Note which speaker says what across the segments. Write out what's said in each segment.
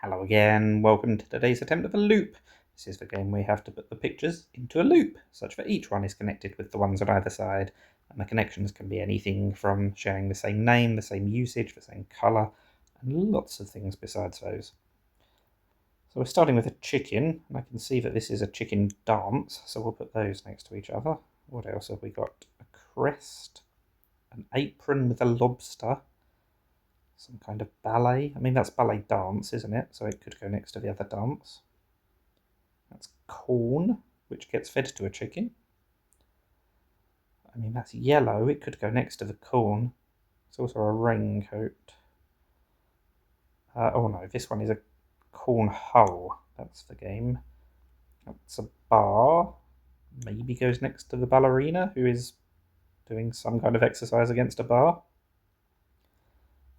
Speaker 1: Hello again, welcome to today's attempt of a loop. This is the game where we have to put the pictures into a loop, such that each one is connected with the ones on either side, and the connections can be anything from sharing the same name, the same usage, the same colour, and lots of things besides those. So we're starting with a chicken, and I can see that this is a chicken dance, so we'll put those next to each other. What else have we got? A crest, an apron with a lobster, some kind of ballet. I mean, that's ballet dance, isn't it? So it could go next to the other dance. That's corn, which gets fed to a chicken. I mean, that's yellow. It could go next to the corn. It's also a raincoat. Oh no, this one is a corn hull. That's the game. That's a bar. Maybe goes next to the ballerina, who is doing some kind of exercise against a bar.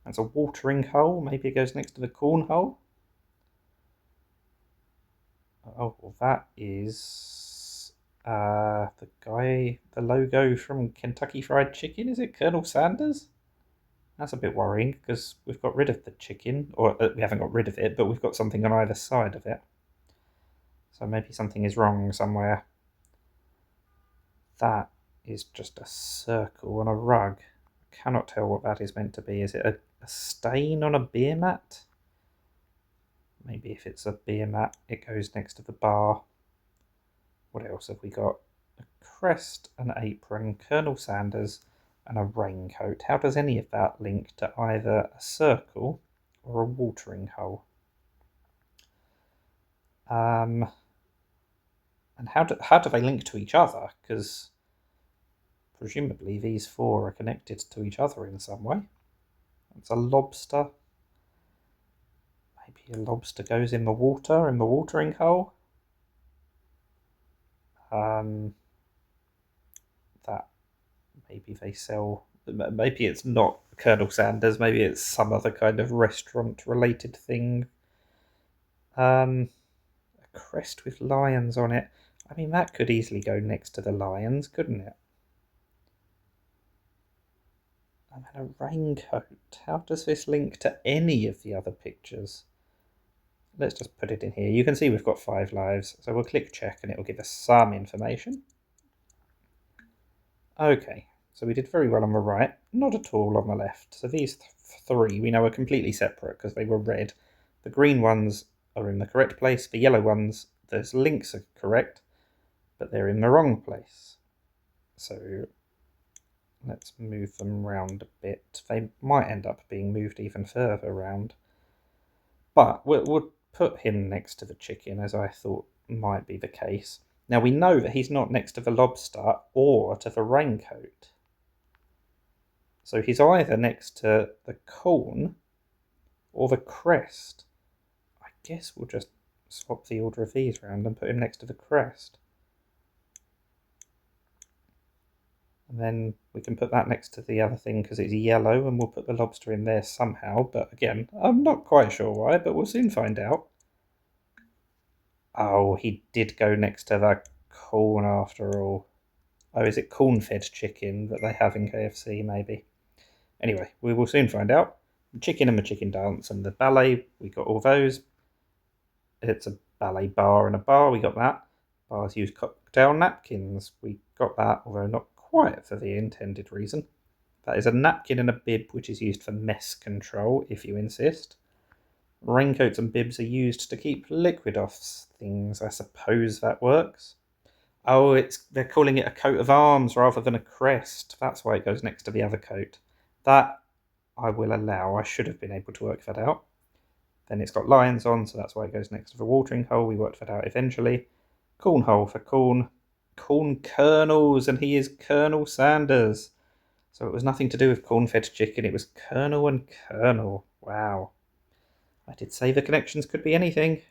Speaker 1: That's a watering hole. Maybe it goes next to the corn hull. Oh, well, that is the guy, the logo from Kentucky Fried Chicken. Is it Colonel Sanders? That's a bit worrying because we've got rid of the chicken, or we haven't got rid of it, but we've got something on either side of it. So maybe something is wrong somewhere. That is just a circle on a rug. I cannot tell what that is meant to be. Is it a stain on a beer mat? Maybe if it's a beer mat, it goes next to the bar. What else have we got? A crest, an apron, Colonel Sanders, and a raincoat. How does any of that link to either a circle or a watering hole? And how do they link to each other? Because presumably these four are connected to each other in some way. It's a lobster. Maybe a lobster goes in the water, in the watering hole. That maybe they sell. Maybe it's not Colonel Sanders. Maybe it's some other kind of restaurant-related thing. A crest with lions on it. I mean, that could easily go next to the lions, couldn't it? And then a raincoat. How does this link to any of the other pictures? Let's just put it in here. You can see we've got 5 lives, so we'll click check and it will give us some information. Okay, so we did very well on the right, not at all on the left. So these 3 we know are completely separate because they were red. The green ones are in the correct place. The yellow ones, those links are correct, but they're in the wrong place. So let's move them round a bit. They might end up being moved even further around. But we'll put him next to the chicken, as I thought might be the case. Now we know that he's not next to the lobster or to the raincoat. So he's either next to the corn or the crest. I guess we'll just swap the order of these around and put him next to the crest. And then we can put that next to the other thing because it's yellow, and we'll put the lobster in there somehow. But again, I'm not quite sure why, but we'll soon find out. Oh, he did go next to the corn after all. Oh, is it corn-fed chicken that they have in KFC, maybe? Anyway, we will soon find out. The chicken and the chicken dance and the ballet, we got all those. It's a ballet bar and a bar, we got that. Bars use cocktail napkins, we got that, although not quite for the intended reason. That is a napkin and a bib, which is used for mess control, if you insist. Raincoats and bibs are used to keep liquid off things. I suppose that works. Oh, they're calling it a coat of arms rather than a crest. That's why it goes next to the other coat. That I will allow. I should have been able to work that out. Then it's got lions on, so that's why it goes next to the watering hole. We worked that out eventually. Corn hole for corn. Corn kernels, and he is Colonel Sanders. So it was nothing to do with corn-fed chicken. It was Colonel and Colonel. Wow. I did say the connections could be anything.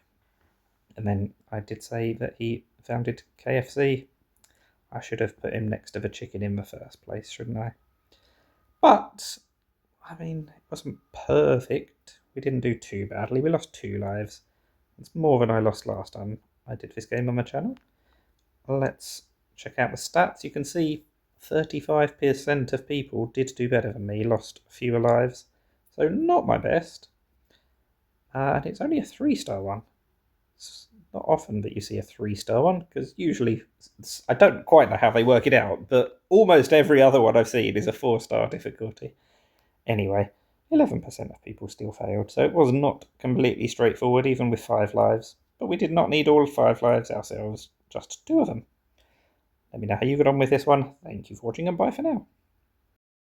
Speaker 1: And then I did say that he founded KFC. I should have put him next to the chicken in the first place, shouldn't I? But, I mean, it wasn't perfect. We didn't do too badly. We lost 2 lives. It's more than I lost last time I did this game on my channel. Let's check out the stats. You can see 35% of people did do better than me, lost fewer lives. So not my best. And it's only a 3-star one. It's not often that you see a 3-star one, because usually, I don't quite know how they work it out, but almost every other one I've seen is a 4-star difficulty. Anyway, 11% of people still failed, so it was not completely straightforward, even with 5 lives. But we did not need all 5 lives ourselves, just 2 of them. Let me know how you got on with this one. Thank you for watching, and bye for now.